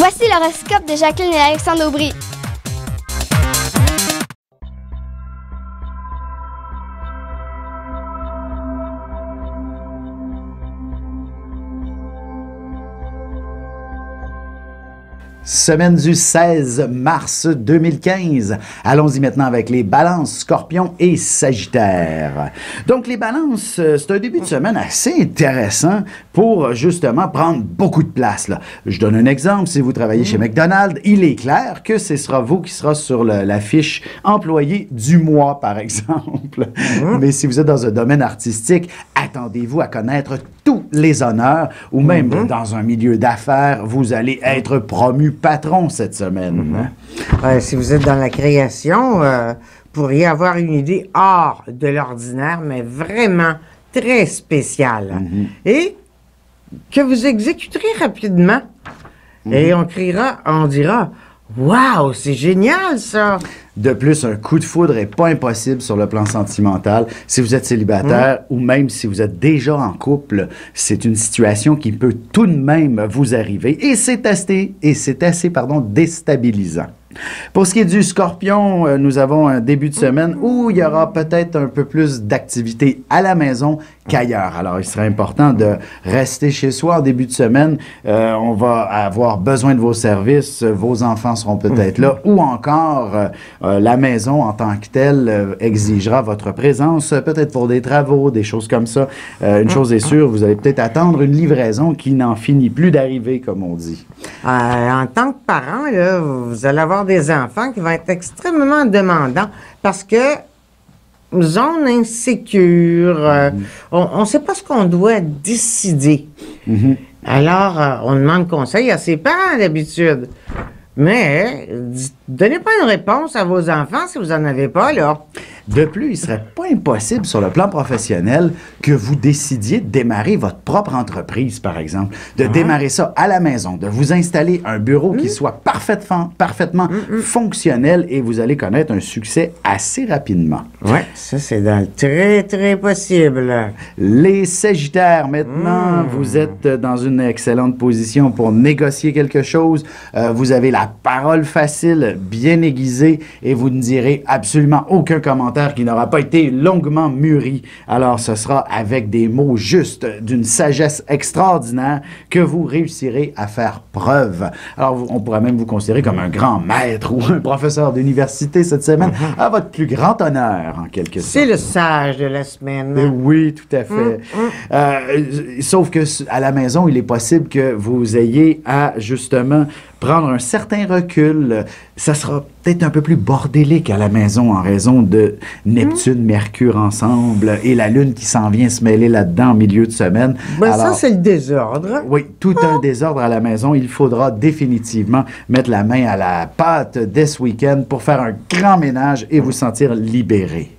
Voici l'horoscope de Jacqueline et Alexandre Aubry. Semaine du 16 mars 2015. Allons-y maintenant avec les balances, scorpions et sagittaires. Donc les balances, c'est un début de semaine assez intéressant pour justement prendre beaucoup de place, là. Je donne un exemple. Si vous travaillez chez McDonald's, il est clair que ce sera vous qui sera sur la fiche employé du mois, par exemple. Mais si vous êtes dans un domaine artistique, attendez-vous à connaître tous les honneurs ou même dans un milieu d'affaires, vous allez être promu patron cette semaine. Si vous êtes dans la création, vous pourriez avoir une idée hors de l'ordinaire, mais vraiment très spéciale. Et que vous exécuterez rapidement. Et on dira, « Wow, c'est génial ça! » De plus, un coup de foudre n'est pas impossible sur le plan sentimental. Si vous êtes célibataire ou même si vous êtes déjà en couple, c'est une situation qui peut tout de même vous arriver et c'est assez déstabilisant. Pour ce qui est du scorpion, nous avons un début de semaine où il y aura peut-être un peu plus d'activité à la maison qu'ailleurs. Alors, il serait important de rester chez soi en début de semaine. On va avoir besoin de vos services. Vos enfants seront peut-être là. Ou encore, la maison en tant que telle exigera votre présence, peut-être pour des travaux, des choses comme ça. Une chose est sûre, vous allez peut-être attendre une livraison qui n'en finit plus d'arriver, comme on dit. En tant que parent, là, vous allez avoir des enfants qui vont être extrêmement demandants parce que zone insécure, on ne sait pas ce qu'on doit décider. Alors, on demande conseil à ses parents d'habitude. Mais, donnez pas une réponse à vos enfants si vous n'en avez pas, là. De plus, il ne serait pas impossible sur le plan professionnel que vous décidiez de démarrer votre propre entreprise, par exemple. De démarrer ça à la maison, de vous installer un bureau qui soit parfaitement fonctionnel et vous allez connaître un succès assez rapidement. Oui, ça c'est dans le très, très possible. Les Sagittaires, maintenant, vous êtes dans une excellente position pour négocier quelque chose. Vous avez la parole facile, bien aiguisée et vous ne direz absolument aucun commentaire qui n'aura pas été longuement mûri. Alors, ce sera avec des mots justes, d'une sagesse extraordinaire que vous réussirez à faire preuve. Alors, on pourrait même vous considérer comme un grand maître ou un professeur d'université cette semaine, à votre plus grand honneur, en quelque sorte. C'est le sage de la semaine. Oui, tout à fait. Sauf que à la maison, il est possible que vous ayez à, justement, prendre un certain recul. Ça sera peut-être un peu plus bordélique à la maison en raison de Neptune, Mercure ensemble et la Lune qui s'en vient se mêler là-dedans en milieu de semaine. Alors, ça, c'est le désordre. Oui, tout un désordre à la maison. Il faudra définitivement mettre la main à la pâte dès ce week-end pour faire un grand ménage et vous sentir libéré.